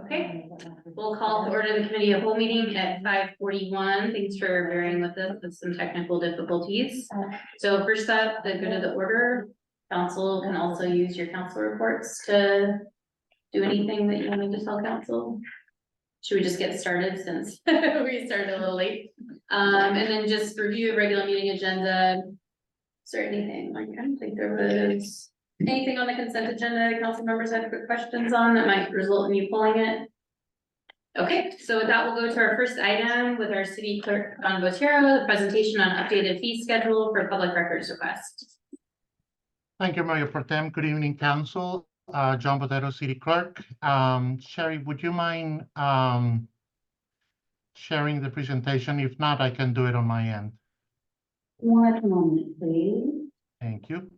Okay, we'll call to order the committee of whole meeting at 5:41. Thanks for bearing with us with some technical difficulties. So first up, the good of the order, council can also use your council reports to do anything that you want to tell council. Should we just get started since we started a little late? And then just review the regular meeting agenda. Is there anything, like, I don't think there was anything on the consent agenda council members have quick questions on that might result in you pulling it? Okay, so with that, we'll go to our first item with our city clerk, Don Botero, the presentation on updated fee schedule for public records request. Thank you, Mayor Pro Tem. Good evening, Council. John Botero, City Clerk. Sherry, would you mind sharing the presentation? If not, I can do it on my end. One moment, please. Thank you.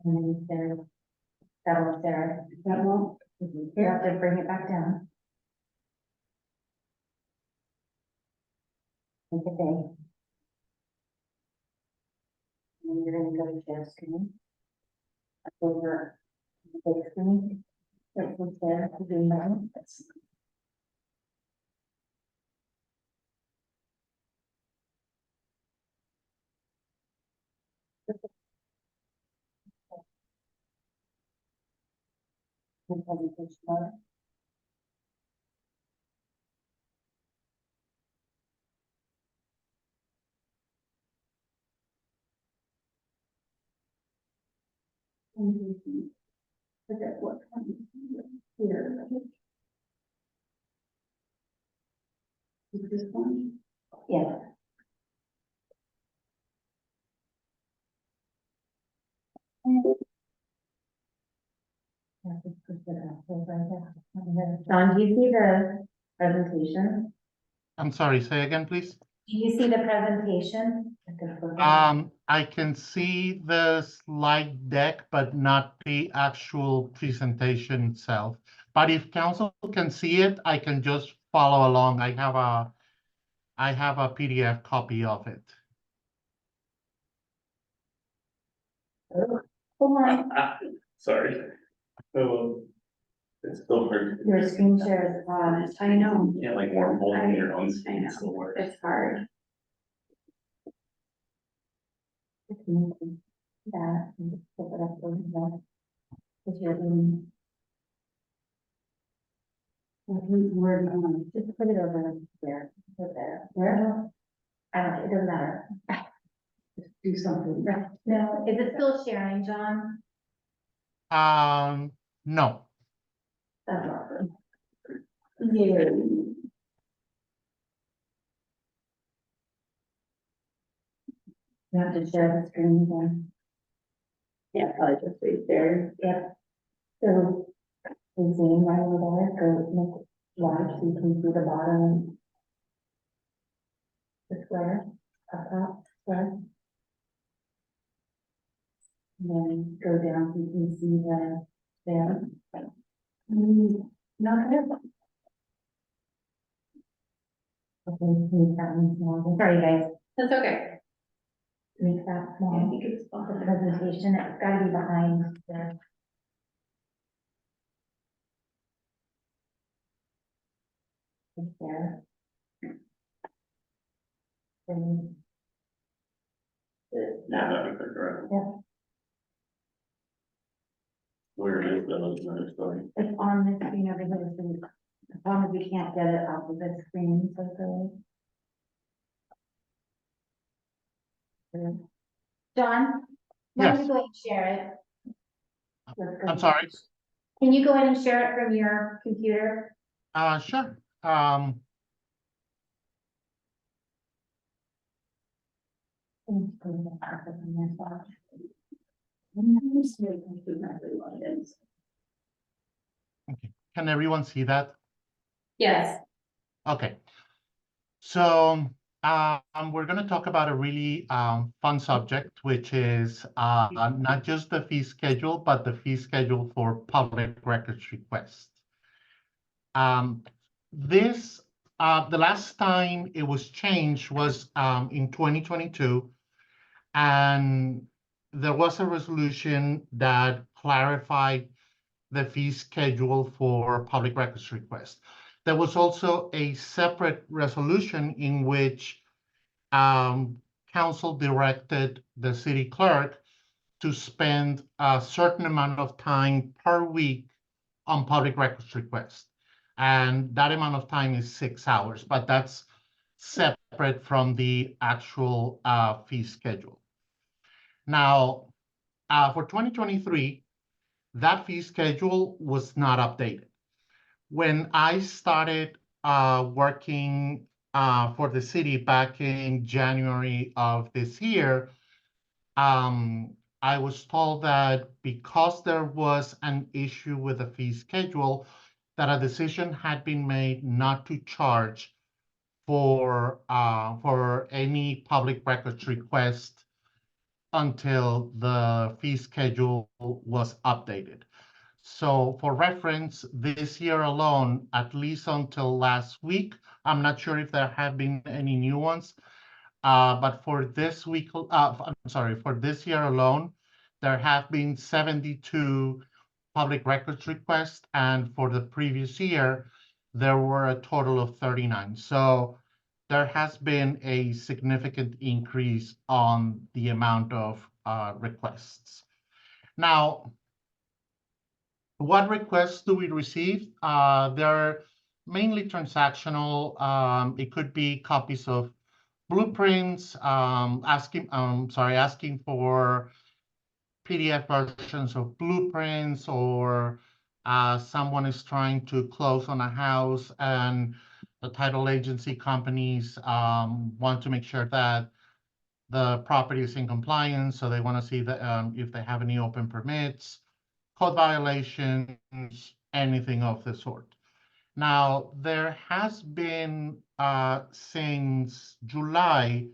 And then Sarah, that one, Sarah, that one, you have to bring it back down. Take a day. And you're gonna go to share screen. Over big screen. That's what's there to do now. The presentation mode. Forget what comes here. Is this one? Yeah. Don, do you see the presentation? I'm sorry, say again, please. Do you see the presentation? I can see the slide deck, but not the actual presentation itself. But if council can see it, I can just follow along. I have a PDF copy of it. Hold on, Sorry. Oh, it's still hard. your screen share is on. I know. Yeah, like more holding your own I screen know, somewhere. it's hard. That, and just put it up over there. If you're in. Where, just put it over there, put there, where? I don't, it doesn't matter. Just do something. No, is it still sharing, John? No. That's awesome. Yeah. You have to share the screen again. Yeah, probably just right there. Yep. So, the Zoom right over there, go make it large so you can see the bottom. The square, up top, square. And then go down so you can see the, there. Not there. Okay, make that one small. Sorry, guys. That's okay. Make that I small. think it's The fine. presentation, it's gotta be behind there. Right there. And, Yeah, that'd be correct. yeah, Where is the story? it's on the screen over here, so as long as we can't get it off of the screen, so. John, why don't Yes. you go ahead and share it? Let's go. I'm sorry. Can you go ahead and share it from your computer? Sure. Okay. Can everyone see that? Yes. Okay. So we're going to talk about a really fun subject, which is not just the fee schedule, but the fee schedule for public records requests. This The last time it was changed was in 2022. And there was a resolution that clarified the fee schedule for public records request. There was also a separate resolution in which council directed the city clerk to spend a certain amount of time per week on public records request. And that amount of time is 6 hours, but that's separate from the actual fee schedule. Now, for 2023, that fee schedule was not updated. When I started working for the city back in January of this year, I was told that because there was an issue with the fee schedule, that a decision had been made not to charge for any public records request until the fee schedule was updated. So for reference, this year alone, at least until last week, I'm not sure if there have been any new ones, but for this week, for this year alone, there have been 72 public records requests, and for the previous year, there were a total of 39. So there has been a significant increase on the amount of requests. Now, what requests do we receive? They're mainly transactional. It could be copies of blueprints, asking for PDF versions of blueprints, or someone is trying to close on a house and the title agency companies want to make sure that the property is in compliance, so they want to see that if they have any open permits, code violations, anything of the sort. Now, there has been, since July,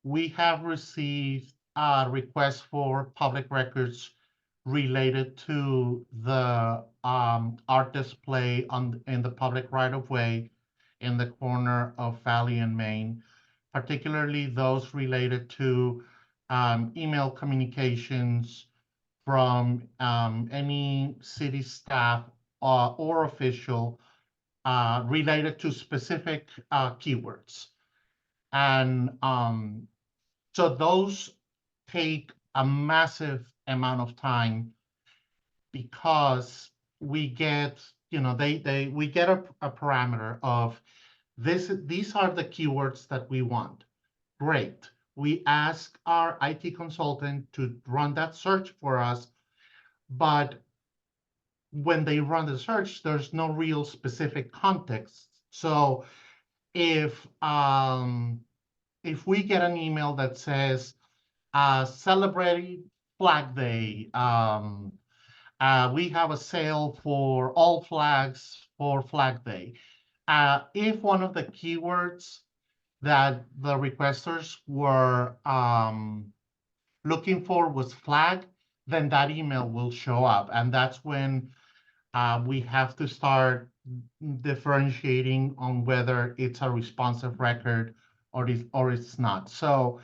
we have received requests for public records related to the art display in the public right-of-way in the corner of Valley and Main, particularly those related to email communications from any city staff or official related to specific keywords. And so those take a massive amount of time because we get, we get a parameter of these are the keywords that we want. Great. We ask our IT consultant to run that search for us, but when they run the search, there's no real specific context. So if we get an email that says, celebrate Flag Day, we have a sale for all flags for Flag Day. If one of the keywords that the requesters were looking for was flag, then that email will show up. And that's when we have to start differentiating on whether it's a responsive record or it's not. So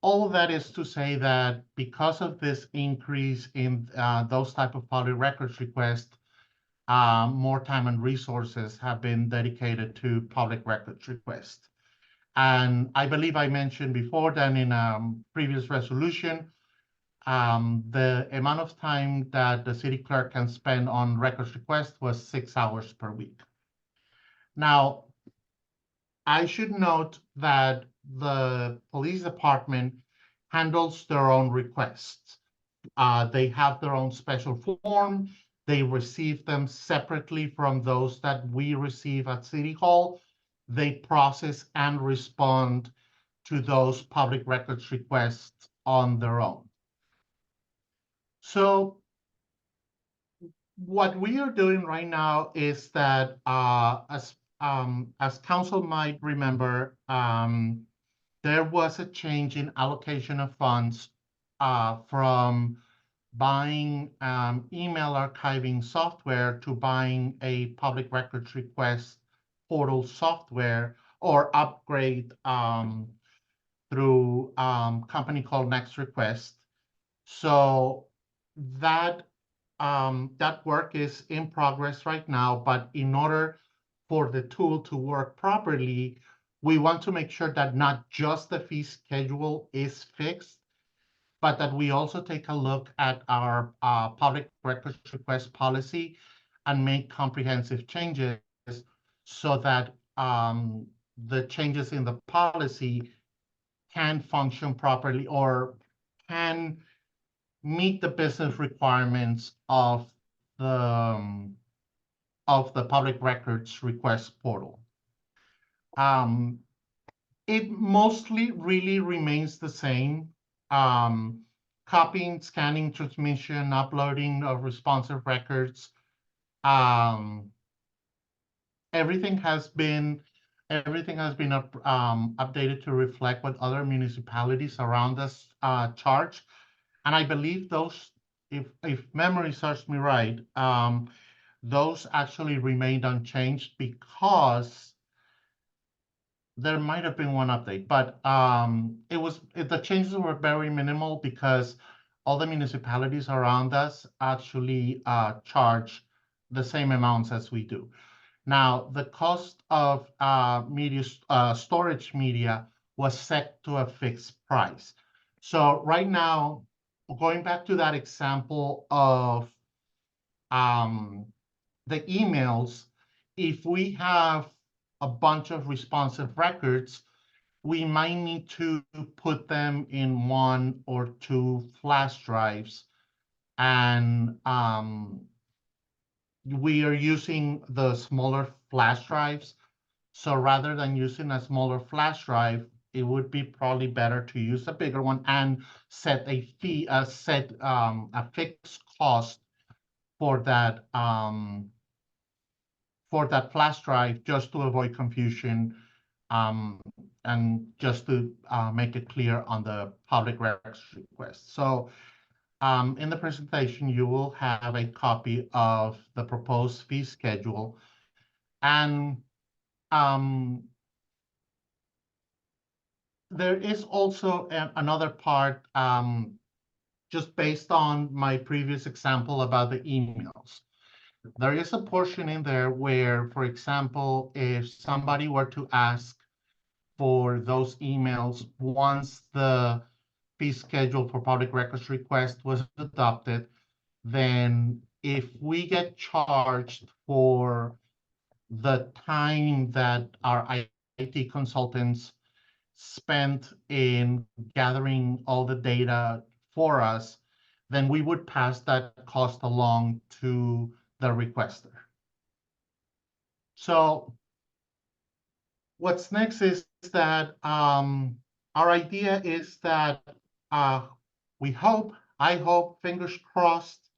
all of that is to say that because of this increase in those type of public records requests, more time and resources have been dedicated to public records requests. And I believe I mentioned before that in a previous resolution, the amount of time that the city clerk can spend on records requests was 6 hours per week. Now, I should note that the police department handles their own requests. They have their own special form. They receive them separately from those that we receive at City Hall. They process and respond to those public records requests on their own. So what we are doing right now is that, as council might remember, there was a change in allocation of funds from buying email archiving software to buying a public records request portal software or upgrade through company called Next Request. So that that work is in progress right now, but in order for the tool to work properly, we want to make sure that not just the fee schedule is fixed, but that we also take a look at our public records request policy and make comprehensive changes so that the changes in the policy can function properly or can meet the business requirements of the public records request portal. It mostly really remains the same. Copying, scanning, transmission, uploading of responsive records. Everything has been updated to reflect what other municipalities around us charge. And I believe those, if memory serves me right, those actually remained unchanged because there might have been one update, but the changes were very minimal because all the municipalities around us actually charge the same amounts as we do. Now, the cost of storage media was set to a fixed price. So right now, going back to that example of the emails, if we have a bunch of responsive records, we might need to put them in 1 or 2 flash drives. And we are using the smaller flash drives. So rather than using a smaller flash drive, it would be probably better to use a bigger one and set a fee, a fixed cost for that flash drive, just to avoid confusion, and just to make it clear on the public records request. So in the presentation, you will have a copy of the proposed fee schedule. And there is also another part, just based on my previous example about the emails. There is a portion in there where, for example, if somebody were to ask for those emails once the fee schedule for public records request was adopted, then if we get charged for the time that our IT consultants spent in gathering all the data for us, then we would pass that cost along to the requester. So what's next is that our idea is that I hope, fingers crossed,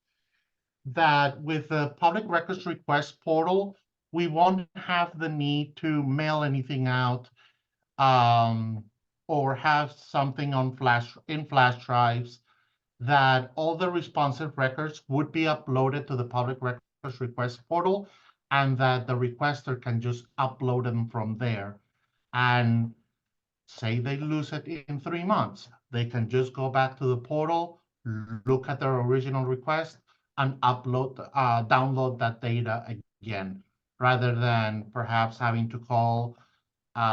that with the public records request portal, we won't have the need to mail anything out or have something on flash drives, that all the responsive records would be uploaded to the public records request portal, and that the requester can just upload them from there. And say they lose it in 3 months, they can just go back to the portal, look at their original request, and download that data again, rather than perhaps having to call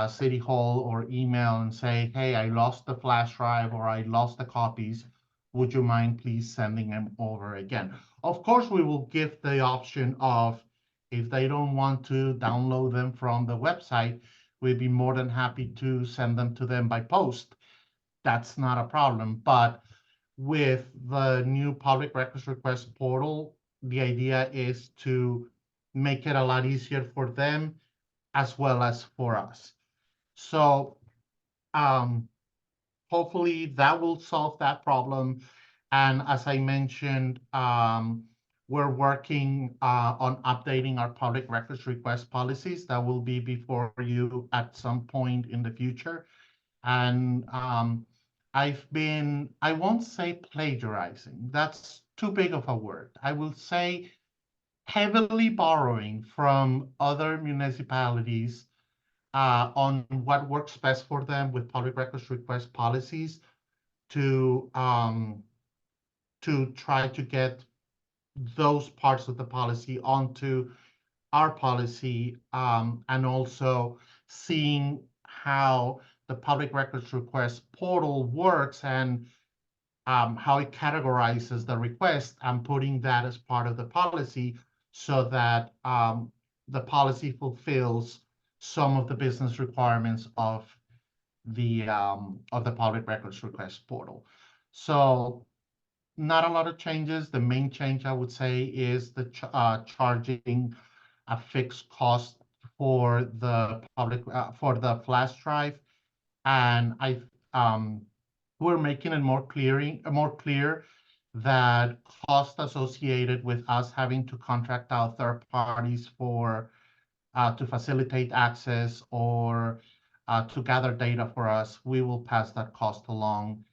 City Hall or email and say, hey, I lost the flash drive or I lost the copies. Would you mind please sending them over again? Of course, we will give the option of, if they don't want to download them from the website, we'd be more than happy to send them to them by post. That's not a problem. But with the new public records request portal, the idea is to make it a lot easier for them as well as for us. So hopefully that will solve that problem. And as I mentioned, we're working on updating our public records request policies. That will be before you at some point in the future. And I won't say plagiarizing. That's too big of a word. I will say heavily borrowing from other municipalities on what works best for them with public records request policies to try to get those parts of the policy onto our policy, and also seeing how the public records request portal works and how it categorizes the request, and putting that as part of the policy so that the policy fulfills some of the business requirements of the public records request portal. So not a lot of changes. The main change I would say is the charging a fixed cost for the public for the flash drive, and we're making it more clear that cost associated with us having to contract out third parties for to facilitate access or to gather data for us, we will pass that cost along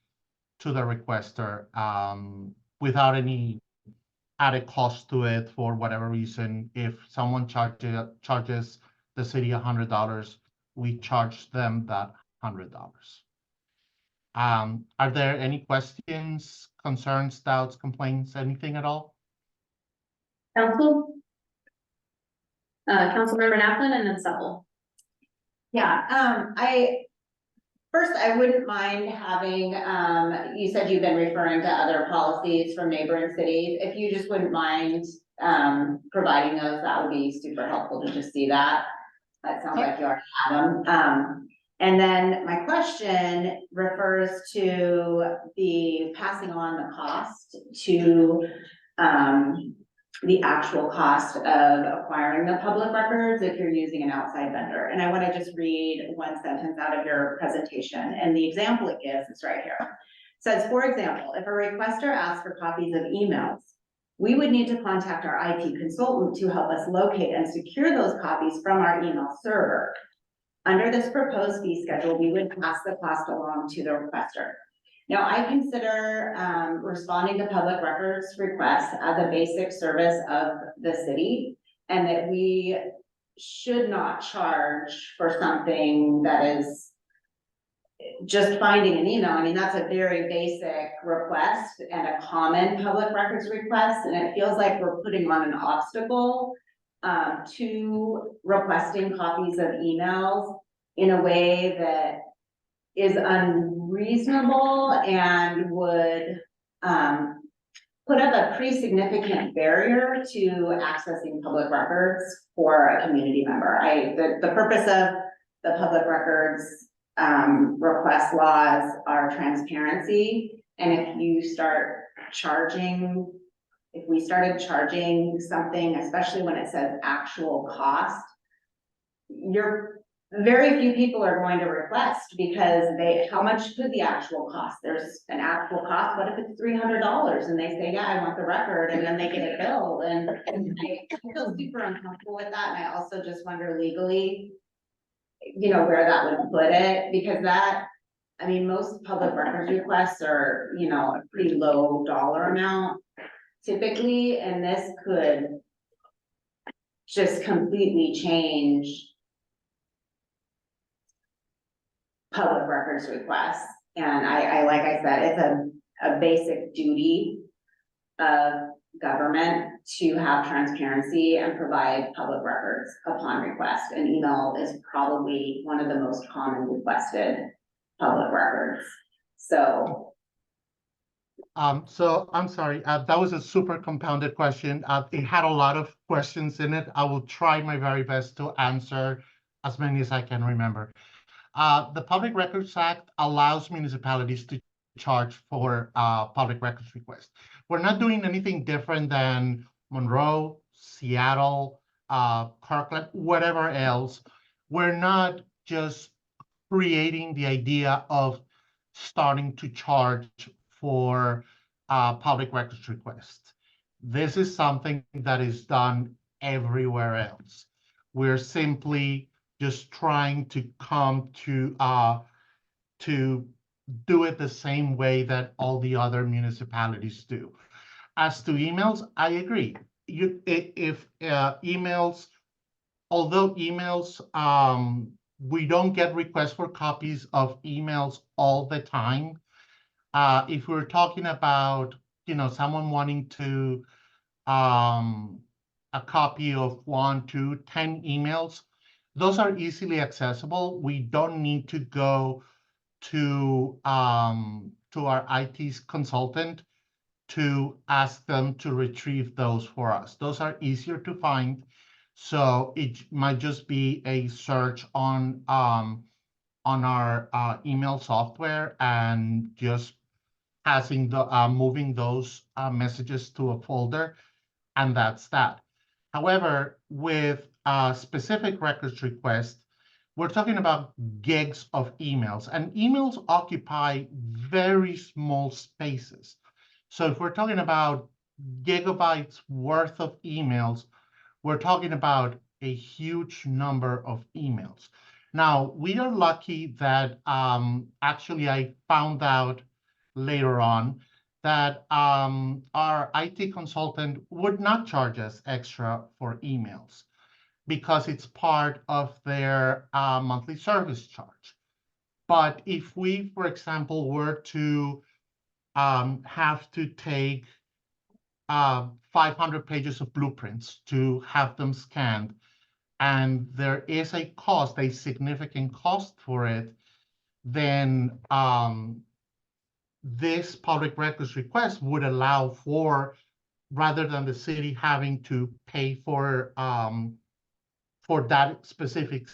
to the requester without any added cost to it for whatever reason. If someone charges the city $100, we charge them that $100. Are there any questions, concerns, doubts, complaints, anything at all? Council? Councilmember Naplan and then Supple. Yeah, first, I wouldn't mind having, you said you've been referring to other policies from neighboring cities. If you just wouldn't mind, providing those, that would be super helpful to just see that. That sounds like you already have them. And then my question refers to the passing on the cost to, the actual cost of acquiring the public records if you're using an outside vendor. And I want to just read one sentence out of your presentation, and the example it gives is right here. It says, for example, if a requester asks for copies of emails, we would need to contact our IT consultant to help us locate and secure those copies from our email server. Under this proposed fee schedule, we would pass the cost along to the requester. Now, I consider responding to public records requests as a basic service of the city, and that we should not charge for something that is just finding an email. I mean, that's a very basic request and a common public records request, and it feels like we're putting on an obstacle to requesting copies of emails in a way that is unreasonable and would put up a pretty significant barrier to accessing public records for a community member. The purpose of the public records request laws are transparency, and if we started charging something, especially when it says actual cost, very few people are going to request, because how much could the actual cost? There's an actual cost. What if it's $300 and they say, yeah, I want the record, and then they get it billed? And I feel super uncomfortable with that. And I also just wonder legally, where that would put it, because most public records requests are, a pretty low dollar amount typically, and this could just completely change public records requests. And I like I said, it's a basic duty of government to have transparency and provide public records upon request. And email is probably one of the most common requested public records. So I'm sorry, that was a super compounded question. It had a lot of questions in it. I will try my very best to answer as many as I can remember. The Public Records Act allows municipalities to charge for public records requests. We're not doing anything different than Monroe, Seattle, Kirkland, whatever else. We're not just creating the idea of starting to charge for public records requests. This is something that is done everywhere else. We're simply just trying to come to do it the same way that all the other municipalities do. As to emails, I agree. if emails, although emails, we don't get requests for copies of emails all the time. If we're talking about, someone wanting to, a copy of 1, 2, 10 emails, those are easily accessible. We don't need to go to our IT consultant to ask them to retrieve those for us. Those are easier to find. So it might just be a search on our email software and just passing moving those messages to a folder, and that's that. However, with specific records requests, we're talking about gigs of emails, and emails occupy very small spaces. So if we're talking about gigabytes worth of emails, we're talking about a huge number of emails. Now, we are lucky that actually I found out later on that our IT consultant would not charge us extra for emails because it's part of their monthly service charge. But if we, for example, were to have to take 500 pages of blueprints to have them scanned, and there is a cost, a significant cost for it, then this public records request would allow for, rather than the city having to pay for that specific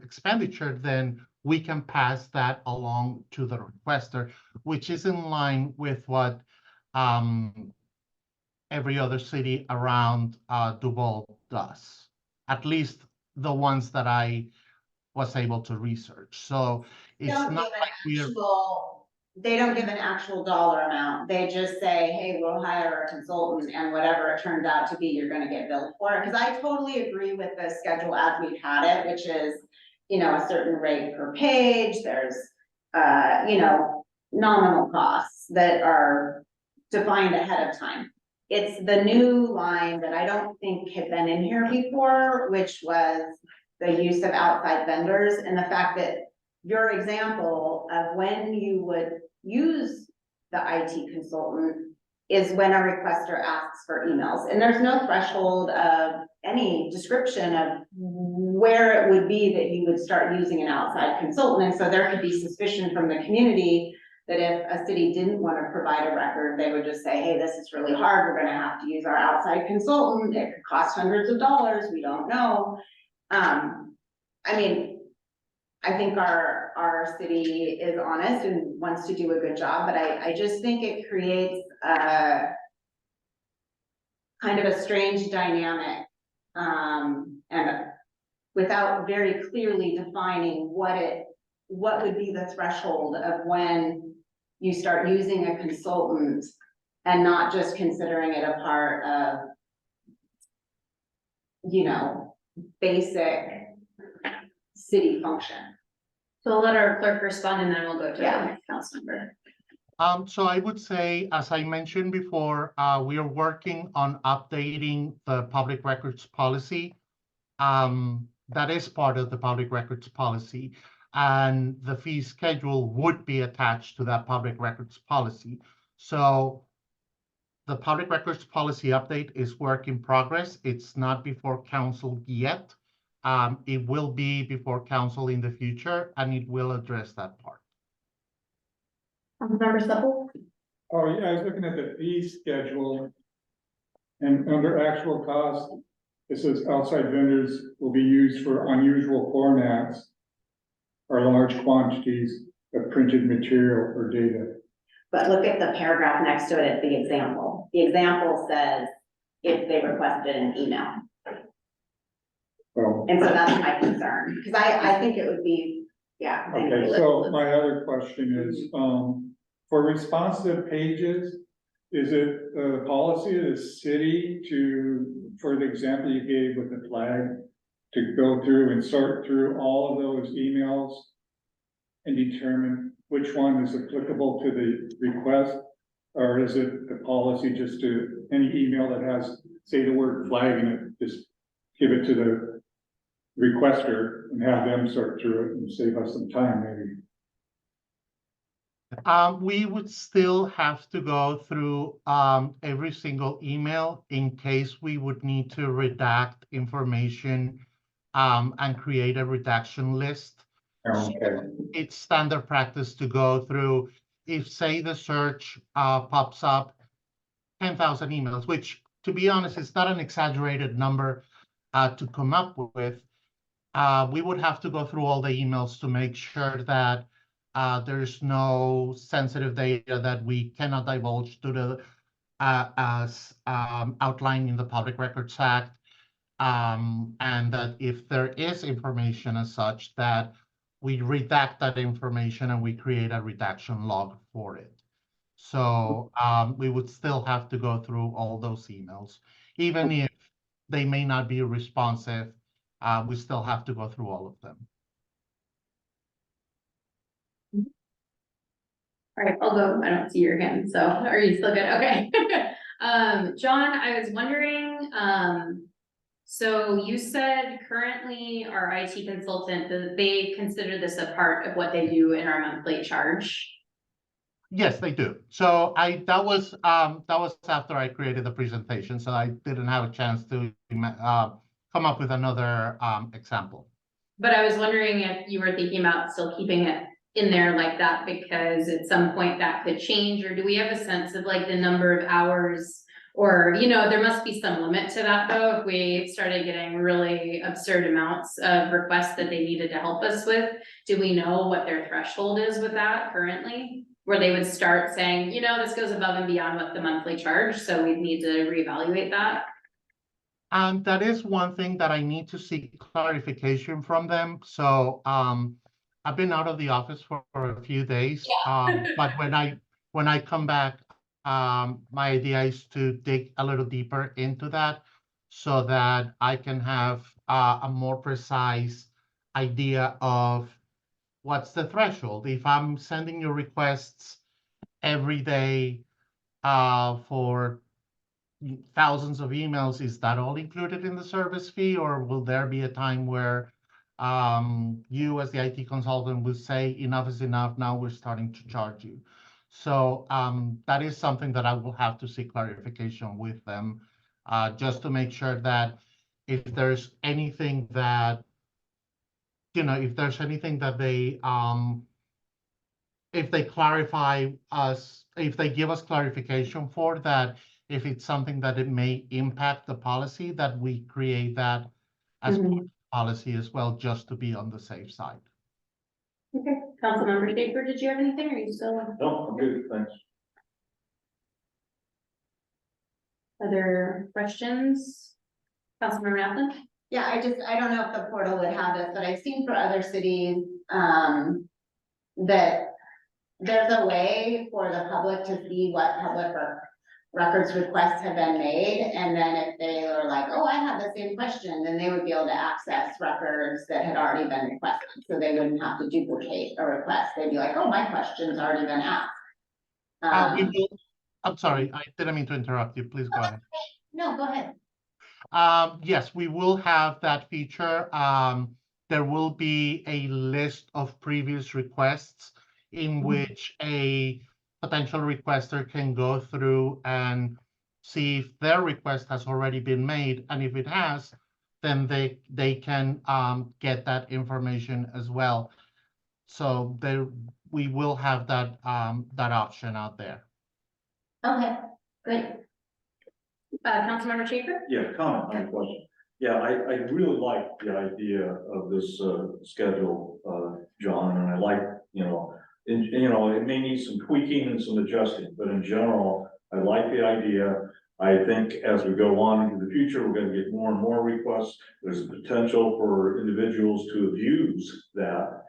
expenditure, then we can pass that along to the requester, which is in line with what every other city around Duvall does, at least the ones that I was able to research. So it's Don't not give an like we're actual, they don't give an actual dollar amount. They just say, hey, we'll hire a consultant and whatever it turns out to be, you're gonna get billed for it. Cause I totally agree with the schedule as we've had it, which is, a certain rate per page. There's, nominal costs that are defined ahead of time. It's the new line that I don't think had been in here before, which was the use of outside vendors and the fact that your example of when you would use the IT consultant is when a requester asks for emails. And there's no threshold of any description of where it would be that you would start using an outside consultant. And so there could be suspicion from the community that if a city didn't want to provide a record, they would just say, hey, this is really hard. We're going to have to use our outside consultant. It could cost hundreds of dollars. We don't know. I think our city is honest and wants to do a good job, but I just think it creates a kind of a strange dynamic, and without very clearly defining what would be the threshold of when you start using a consultant and not just considering it a part of, basic city function. So I'll let our clerk respond and then we'll go to Yeah. the next council member. So I would say, as I mentioned before, we are working on updating the public records policy. That is part of the public records policy, and the fee schedule would be attached to that public records policy. So the public records policy update is work in progress. It's not before council yet. It will be before council in the future, and it will address that part. Councilmember Supple? Oh, yeah, I was looking at the fee schedule. And under actual cost, it says outside vendors will be used for unusual formats or large quantities of printed material or data. But look at the paragraph next to it, the example. The example says if they requested an email. Well, And so that's my concern, because I think it would be, yeah. okay, so my other question is, for responsive pages, is it the policy of the city for the example you gave with the flag, to go through and sort through all of those emails and determine which one is applicable to the request? Or is it the policy just to any email that has say the word flag in it, just give it to the requester and have them sort through it and save us some time maybe. We would still have to go through every single email in case we would need to redact information and create a redaction list. Okay. It's standard practice to go through, if say the search pops up 10,000 emails, which to be honest, is not an exaggerated number to come up with. We would have to go through all the emails to make sure that there's no sensitive data that we cannot divulge to the as outlined in the Public Records Act. And that if there is information as such, that we redact that information and we create a redaction log for it. So we would still have to go through all those emails, even if they may not be responsive. We still have to go through all of them. All right, I'll go. I don't see your hand, so are you still good? Okay. John, I was wondering, so you said currently our IT consultant, they consider this a part of what they do in our monthly charge? Yes, they do. So that was after I created the presentation, so I didn't have a chance to come up with another example. But I was wondering if you were thinking about still keeping it in there like that, because at some point that could change, or do we have a sense of like the number of hours? Or, you know, there must be some limit to that though, if we started getting really absurd amounts of requests that they needed to help us with. Do we know what their threshold is with that currently? Where they would start saying, you know, this goes above and beyond what the monthly charge, so we need to reevaluate that. And that is one thing that I need to seek clarification from them. So I've been out of the office for a few days. But when I come back, my idea is to dig a little deeper into that so that I can have a more precise idea of what's the threshold. If I'm sending you requests every day for thousands of emails, is that all included in the service fee, or will there be a time where you as the IT consultant will say enough is enough, now we're starting to charge you? So that is something that I will have to seek clarification with them, just to make sure that if there's anything that, you know, if there's anything that if they clarify us, if they give us clarification for that, if it's something that it may impact the policy, that we create that as part of the policy as well, just to be on the safe side. Okay, Councilmember Schaefer, did you have anything, or are you still? No, I'm good, thanks. Other questions? Councilmember Nathan? Yeah, I don't know if the portal would have this, but I've seen for other cities, that there's a way for the public to see what public records requests have been made, and then if they are like, oh, I have the same question, then they would be able to access records that had already been requested, so they wouldn't have to duplicate a request. They'd be like, oh, my question's already been asked. I'm sorry, I didn't mean to interrupt you. Please go ahead. No, go ahead. Yes, we will have that feature. There will be a list of previous requests in which a potential requester can go through and see if their request has already been made. And if it has, then they can get that information as well. So we will have that option out there. Okay, great. Councilmember Schaefer? Yeah, comment, not a question. Yeah, I really like the idea of this schedule, John, and I like, you know, it may need some tweaking and some adjusting, but in general, I like the idea. I think as we go on into the future, we're gonna get more and more requests. There's a potential for individuals to abuse that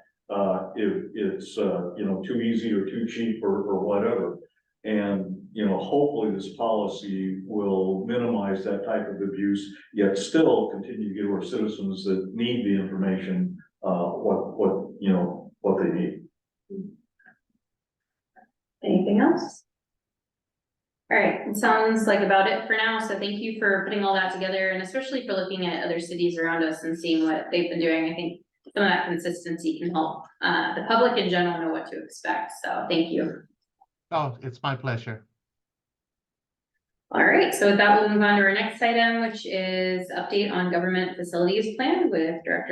if it's, you know, too easy or too cheap or whatever. And, you know, hopefully this policy will minimize that type of abuse, yet still continue to give our citizens that need the information, what they need. Anything else? All right, it sounds like about it for now, so thank you for putting all that together, and especially for looking at other cities around us and seeing what they've been doing. I think some of that consistency can help, the public in general know what to expect, so thank you. Oh, it's my pleasure. All right, so with that, we'll move on to our next item, which is update on government facilities plan with Director